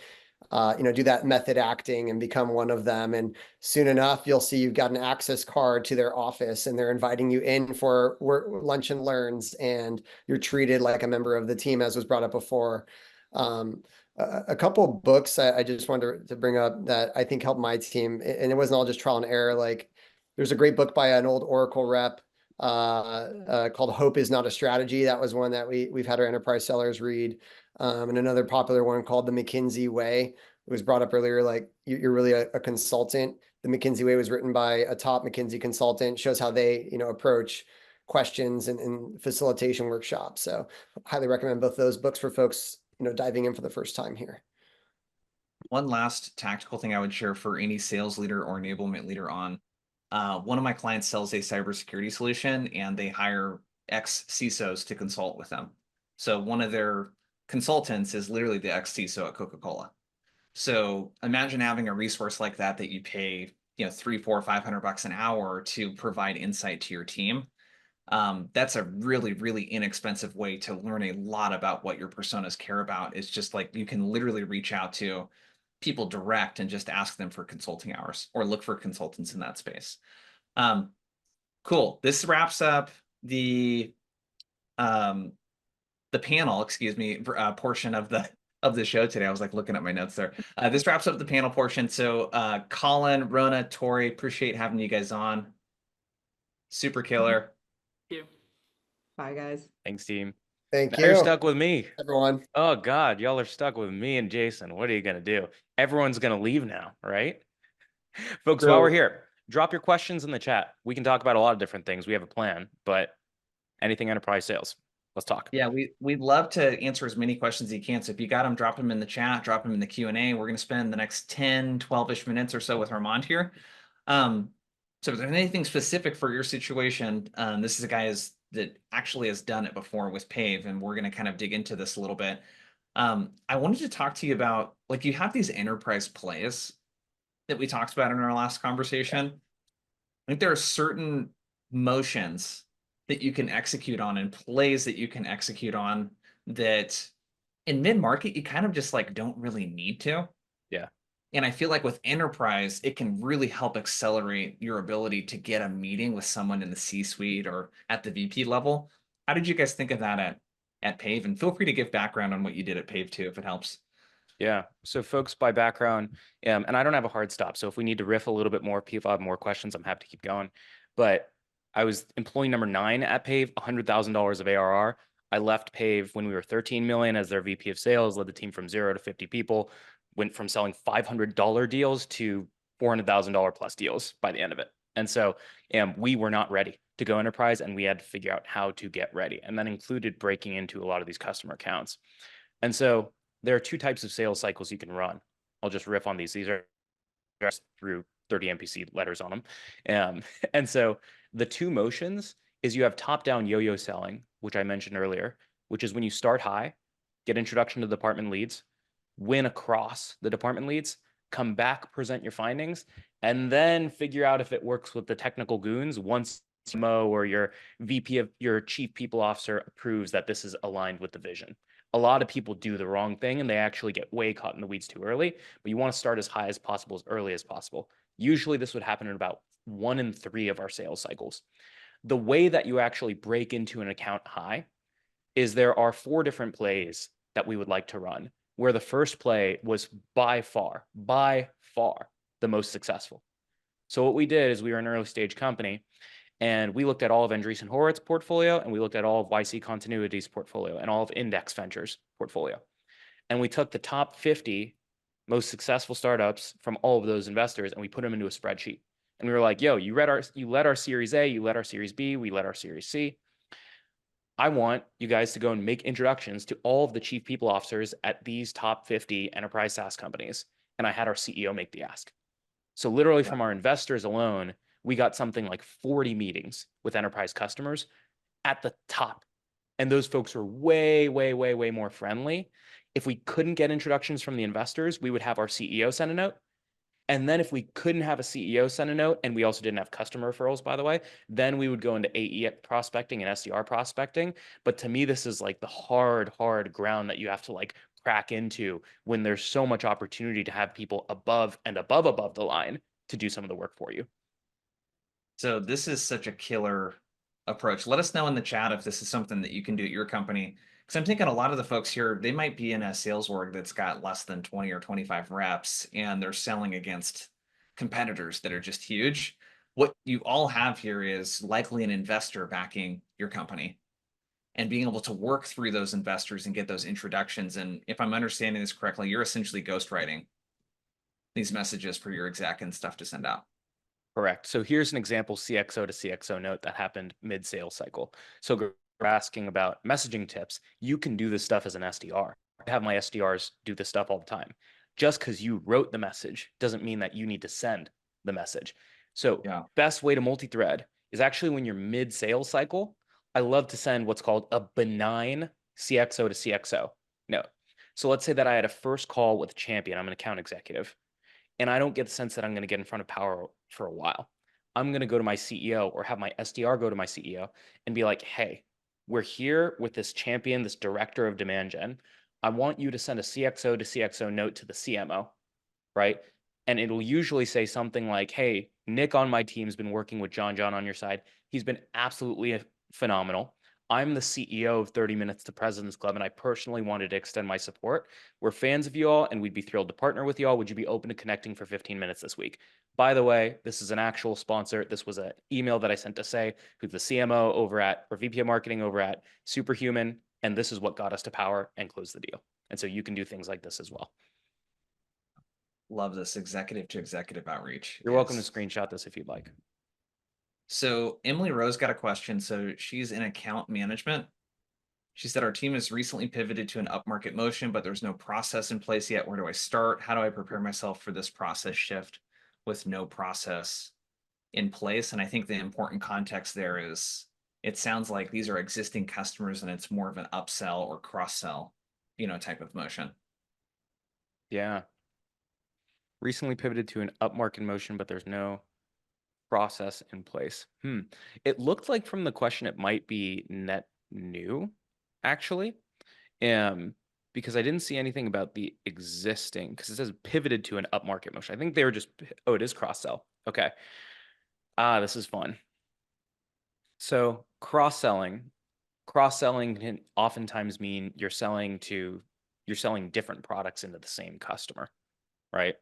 do that method acting and become one of them. And soon enough, you'll see you've got an access card to their office, and they're inviting you in for lunch and learns, and you're treated like a member of the team, as was brought up before. A couple of books I just wanted to bring up that I think helped my team, and it wasn't all just trial and error. Like, there's a great book by an old Oracle rep called Hope Is Not a Strategy. That was one that we've had our enterprise sellers read. And another popular one called The McKinsey Way. It was brought up earlier, like you're really a consultant. The McKinsey Way was written by a top McKinsey consultant, shows how they, approach questions and facilitation workshops. So highly recommend both those books for folks, diving in for the first time here.
One last tactical thing I would share for any sales leader or enablement leader on, one of my clients sells a cybersecurity solution, and they hire ex-CISOs to consult with them. So one of their consultants is literally the ex-CISO at Coca-Cola. So imagine having a resource like that you pay, $300, $400, $500 an hour to provide insight to your team. That's a really, really inexpensive way to learn a lot about what your personas care about. It's just like you can literally reach out to people direct and just ask them for consulting hours, or look for consultants in that space. Cool. This wraps up the panel, portion of the show today. I was like looking at my notes there. This wraps up the panel portion. So Colin, Rona, Tory, appreciate having you guys on. Super killer.
Thank you.
Bye, guys.
Thanks, team.
Thank
Now
you.
you're stuck with me.
Everyone.
Oh God, y'all are stuck with me and Jason. What are you gonna do? Everyone's gonna leave now, right? Folks, while we're here, drop your questions in the chat. We can talk about a lot of different things. We have a plan, but anything enterprise sales, let's talk.
Yeah, we'd love to answer as many questions as you can. So if you got them, drop them in the chat, drop them in the Q&A. We're going to spend the next 10, 12-ish minutes or so with Armand here. So if there's anything specific for your situation, this is a guy that actually has done it before with Pave, and we're going to kind of dig into this a little bit. I wanted to talk to you about, like, you have these enterprise plays that we talked about in our last conversation. I think there are certain motions that you can execute on and plays that you can execute on that in mid-market, you kind of just like don't really need to.
Yeah.
And I feel like with enterprise, it can really help accelerate your ability to get a meeting with someone in the C-suite or at the VP level. How did you guys think of that at Pave? And feel free to give background on what you did at Pave too, if it helps.
Yeah. So folks, by background, and I don't have a hard stop. So if we need to riff a little bit more, people have more questions, I'm happy to keep going. But I was employee number 9 at Pave, $100,000 of ARR. I left Pave when we were 13 million as their VP of sales, led the team from 0 to 50 people, went from selling $500 deals to $400,000 plus deals by the end of it. And so we were not ready to go enterprise, and we had to figure out how to get ready. And that included breaking into a lot of these customer accounts. And so there are two types of sales cycles you can run. I'll just riff on these. These are just through 30 NPC letters on them. And so the two motions is you have top-down yo-yo selling, which I mentioned earlier, which is when you start high, get introduction to the department leads, win across the department leads, come back, present your findings, and then figure out if it works with the technical goons once CMO or your VP of your chief people officer approves that this is aligned with the vision. A lot of people do the wrong thing and they actually get way caught in the weeds too early, but you want to start as high as possible, as early as possible. Usually this would happen in about 1 in 3 of our sales cycles. The way that you actually break into an account high is there are 4 different plays that we would like to run, where the first play was by far the most successful. So what we did is we were an early stage company, and we looked at all of Andreessen Horowitz portfolio, and we looked at all of YC Continuity's portfolio, and all of Index Ventures portfolio. And we took the top 50 most successful startups from all of those investors, and we put them into a spreadsheet. And we were like, yo, you led our Series A, you led our Series B, we led our Series C. I want you guys to go and make introductions to all of the chief people officers at these top 50 enterprise SaaS companies. And I had our CEO make the ask. So literally from our investors alone, we got something like 40 meetings with enterprise customers at the top. And those folks were way more friendly. If we couldn't get introductions from the investors, we would have our CEO send a note. And then if we couldn't have a CEO send a note, and we also didn't have customer referrals, by the way, then we would go into AE prospecting and SDR prospecting. But to me, this is like the hard ground that you have to like crack into when there's so much opportunity to have people above the line to do some of the work for you.
So this is such a killer approach. Let us know in the chat if this is something that you can do at your company. Because I'm thinking a lot of the folks here, they might be in a sales org that's got less than 20 or 25 reps, and they're selling against competitors that are just huge. What you all have here is likely an investor backing your company and being able to work through those investors and get those introductions. And if I'm understanding this correctly, you're essentially ghostwriting these messages for your exec and stuff to send out.
Correct. So here's an example CXO to CXO note that happened mid-sales cycle. So we're asking about messaging tips. You can do this stuff as an SDR. I have my SDRs do this stuff all the time. Just because you wrote the message doesn't mean that you need to send the message. So best way to multi-thread is actually when you're mid-sales cycle. I love to send what's called a benign CXO to CXO note. So let's say that I had a first call with a champion. I'm an account executive, and I don't get the sense that I'm going to get in front of power for a while. I'm going to go to my CEO or have my SDR go to my CEO and be like, hey, we're here with this champion, this director of demand gen. I want you to send a CXO to CXO note to the CMO, right? And it'll usually say something like, hey, Nick on my team's been working with John on your side. He's been absolutely phenomenal. I'm the CEO of 30 Minutes to President's Club, and I personally wanted to extend my support. We're fans of you all, and we'd be thrilled to partner with you all. Would you be open to connecting for 15 minutes this week? By the way, this is an actual sponsor. This was an email that I sent to Say, who's the CMO over at, or VP of Marketing over at Superhuman, and this is what got us to power and close the deal. And so you can do things like this as well.
Love this executive to executive outreach.
You're welcome to screenshot this if you'd like.
So Emily Rose got a question. So she's in account management. She said, our team has recently pivoted to an upmarket motion, but there's no process in place yet. Where do I start? How do I prepare myself for this process shift with no process in place? And I think the important context there is, it sounds like these are existing customers and it's more of an upsell or cross-sell, type of motion.
Yeah. Recently pivoted to an upmarket motion, but there's no process in place. It looked like from the question it might be net new, actually, because I didn't see anything about the existing, because it says pivoted to an upmarket motion. I think they were just, oh, it is cross-sell. Okay. This is fun. So cross-selling can oftentimes mean you're selling different products into the same customer, right?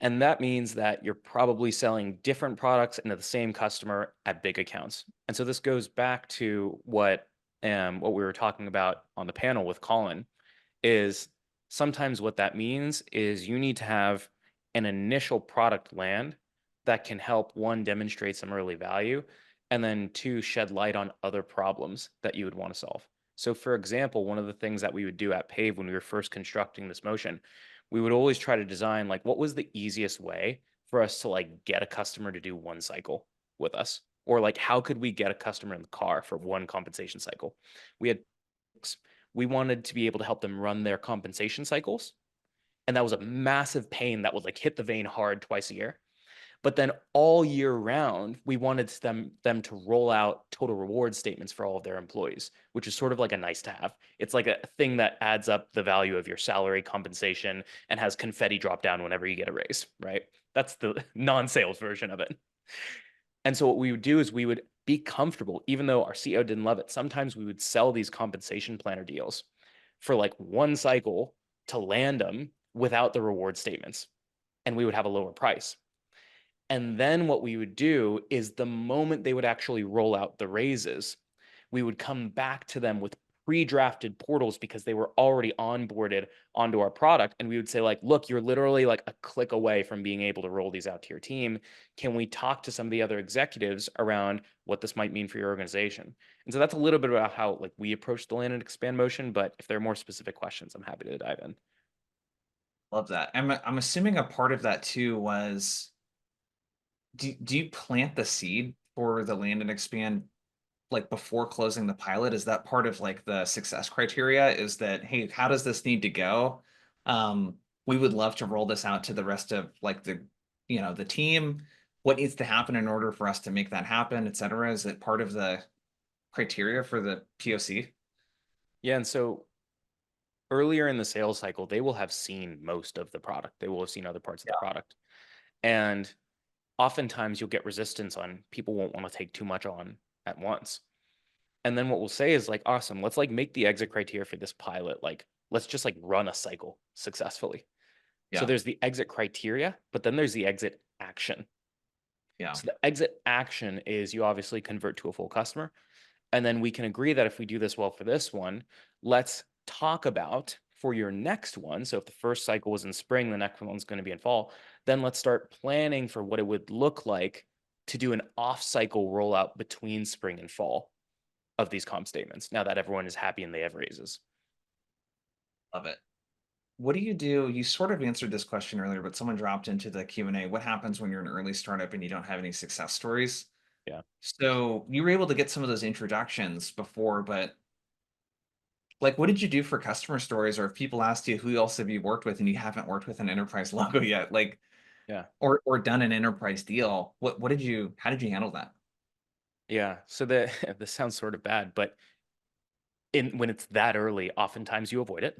And that means that you're probably selling different products into the same customer at big accounts. And so this goes back to what we were talking about on the panel with Colin, is sometimes what that means is you need to have an initial product land that can help, one, demonstrate some early value, and then two, shed light on other problems that you would want to solve. So for example, one of the things that we would do at Pave when we were first constructing this motion, we would always try to design like what was the easiest way for us to like get a customer to do one cycle with us, or like how could we get a customer in the car for one compensation cycle. We wanted to be able to help them run their compensation cycles, and that was a massive pain that would like hit the vein hard twice a year. But then all year round, we wanted them to roll out total reward statements for all of their employees, which is sort of like a nice to have. It's like a thing that adds up the value of your salary compensation and has confetti drop down whenever you get a raise, right? That's the non-sales version of it. And so what we would do is we would be comfortable, even though our CEO didn't love it. Sometimes we would sell these compensation planner deals for like one cycle to land them without the reward statements, and we would have a lower price. And then what we would do is the moment they would actually roll out the raises, we would come back to them with pre-drafted portals because they were already onboarded onto our product. And we would say like, look, you're literally like a click away from being able to roll these out to your team. Can we talk to some of the other executives around what this might mean for your organization? And so that's a little bit about how like we approach the land and expand motion. But if there are more specific questions, I'm happy to dive in.
Love that. I'm assuming a part of that too was, do you plant the seed for the land and expand like before closing the pilot? Is that part of like the success criteria? Is that, hey, how does this need to go? We would love to roll this out to the rest of like the team. What needs to happen in order for us to make that happen, et cetera? Is it part of the criteria for the POC?
Yeah, and so earlier in the sales cycle, they will have seen most of the product. They will have seen other parts of the product. And oftentimes you'll get resistance on people won't want to take too much on at once. And then what we'll say is like, awesome, let's like make the exit criteria for this pilot. Like, let's just like run a cycle successfully.
Yeah.
So there's the exit criteria, but then there's the exit action.
Yeah.
So the exit action is you obviously convert to a full customer. And then we can agree that if we do this well for this one, let's talk about for your next one. So if the first cycle was in spring, the next one's going to be in fall, then let's start planning for what it would look like to do an off-cycle rollout between spring and fall of these comp statements, now that everyone is happy and they have raises.
Love it. What do? You sort of answered this question earlier, but someone dropped into the Q&A. What happens when you're an early startup and you don't have any success stories?
Yeah.
So you were able to get some of those introductions before, but like, what did you do for customer stories? Or if people asked you, who else have you worked with and you haven't worked with an enterprise logo yet, like,
yeah,
or done an enterprise deal, how did you handle that?
Yeah. So this sounds sort of bad, but when it's that early, oftentimes you avoid it,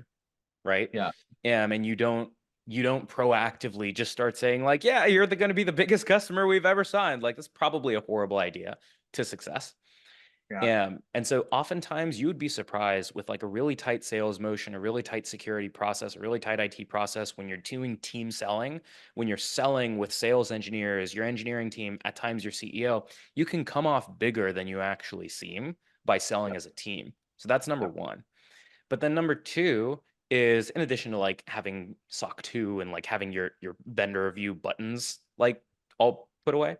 right?
Yeah.
And you don't proactively just start saying like, yeah, you're going to be the biggest customer we've ever signed. Like that's probably a horrible idea to success.
Yeah.
And so oftentimes you would be surprised with like a really tight sales motion, a really tight security process, a really tight IT process when you're doing team selling, when you're selling with sales engineers, your engineering team, at times your CEO, you can come off bigger than you actually seem by selling as a team. So that's number one. But then number two is, in addition to like having SOC 2 and like having your vendor review buttons like all put away.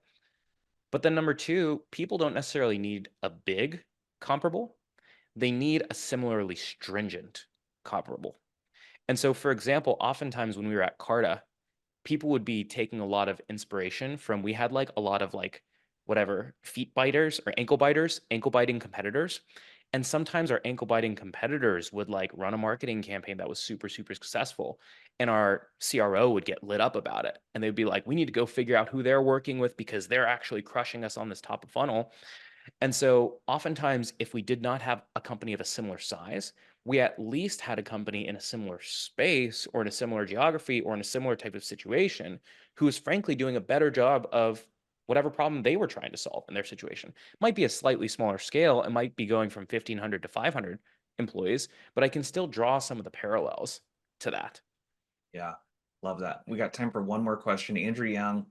But then number two, people don't necessarily need a big comparable. They need a similarly stringent comparable. And so, for example, oftentimes when we were at Carta, people would be taking a lot of inspiration from, we had like a lot of like whatever feet biters or ankle biting competitors. And sometimes our ankle biting competitors would like run a marketing campaign that was super, super successful. And our CRO would get lit up about it. And they'd be like, we need to go figure out who they're working with because they're actually crushing us on this top of funnel. And so oftentimes, if we did not have a company of a similar size, we at least had a company in a similar space or in a similar geography or in a similar type of situation who is frankly doing a better job of whatever problem they were trying to solve in their situation. It might be a slightly smaller scale. It might be going from 1,500 to 500 employees, but I can still draw some of the parallels to that.
Yeah. Love that. We got time for one more question. Andrew Young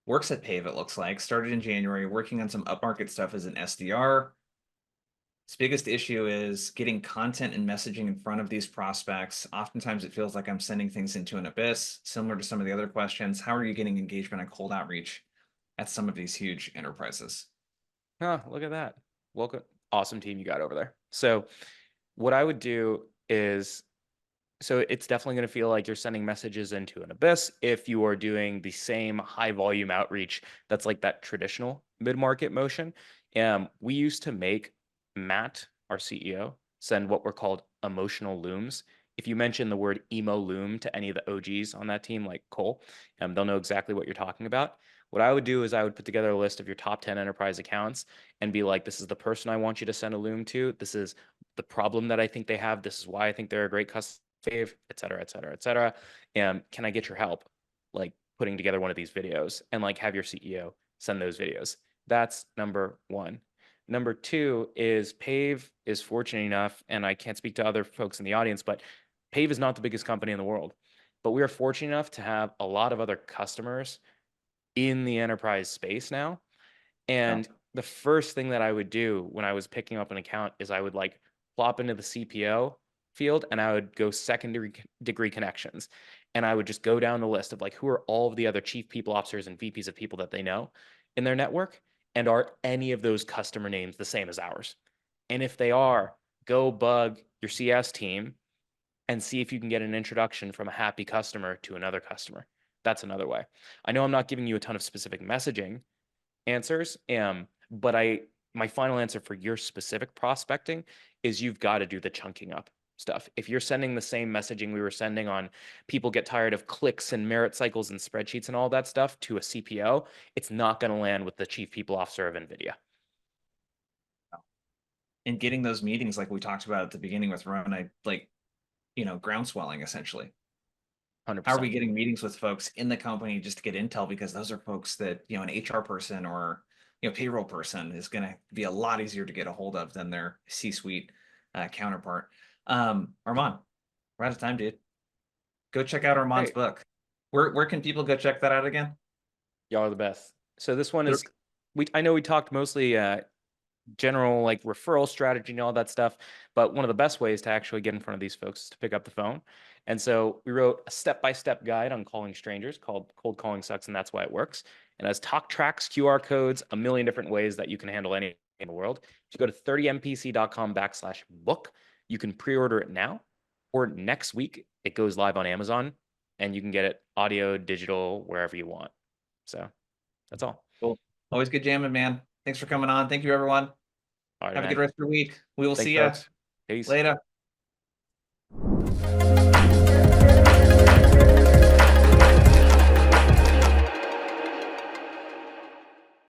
works at Pave, it looks like, started in January, working on some upmarket stuff as an SDR. Its biggest issue is getting content and messaging in front of these prospects. Oftentimes it feels like I'm sending things into an abyss, similar to some of the other questions. How are you getting engagement on cold outreach at some of these huge enterprises?
Huh, look at that. Welcome. Awesome team you got over there. So what I would do is, so it's definitely going to feel like you're sending messages into an abyss if you are doing the same high volume outreach that's like that traditional mid-market motion. We used to make Matt, our CEO, send what were called emotional looms. If you mention the word emo loom to any of the OGs on that team, like Cole, they'll know exactly what you're talking about. What I would do is I would put together a list of your top 10 enterprise accounts and be like, this is the person I want you to send a loom to. This is the problem that I think they have. This is why I think they're a great customer, fave, et cetera, et cetera, et cetera. And can I get your help? Like putting together one of these videos and like have your CEO send those videos. That's number one. Number two is Pave is fortunate enough, and I can't speak to other folks in the audience, but Pave is not the biggest company in the world. But we are fortunate enough to have a lot of other customers in the enterprise space now. And the first thing that I would do when I was picking up an account is I would like plop into the CPO field and I would go secondary degree connections. And I would just go down the list of like, who are all of the other chief people officers and VPs of people that they know in their network? And are any of those customer names the same as ours? And if they are, go bug your CS team and see if you can get an introduction from a happy customer to another customer. That's another way. I know I'm not giving you a ton of specific messaging answers, but my final answer for your specific prospecting is you've got to do the chunking up stuff. If you're sending the same messaging we were sending on people get tired of clicks and merit cycles and spreadsheets and all that stuff to a CPO, it's not going to land with the chief people officer of NVIDIA.
And getting those meetings, like we talked about at the beginning with Rona, like, groundswelling essentially.
100%.
How are we getting meetings with folks in the company just to get intel? Because those are folks that, an HR person or, payroll person is going to be a lot easier to get a hold of than their C-suite counterpart. Armand, we're out of time, dude. Go check out Armand's book. Where can people go check that out again?
Y'all are the best. So this one is, I know we talked mostly general like referral strategy and all that stuff, but one of the best ways to actually get in front of these folks is to pick up the phone. And so we wrote a step-by-step guide on calling strangers called Cold Calling Sucks and That's Why It Works. And has talk tracks, QR codes, a million different ways that you can handle any in the world. If you go to 30mpc.com/book, you can pre-order it now, or next week it goes live on Amazon and you can get it audio, digital, wherever you want. So that's all.
Cool. Always good jamming, man. Thanks for coming on. Thank you, everyone.
All right,
Have
man.
a good rest of your week. We will
Thanks,
see you
folks. Peace.
later.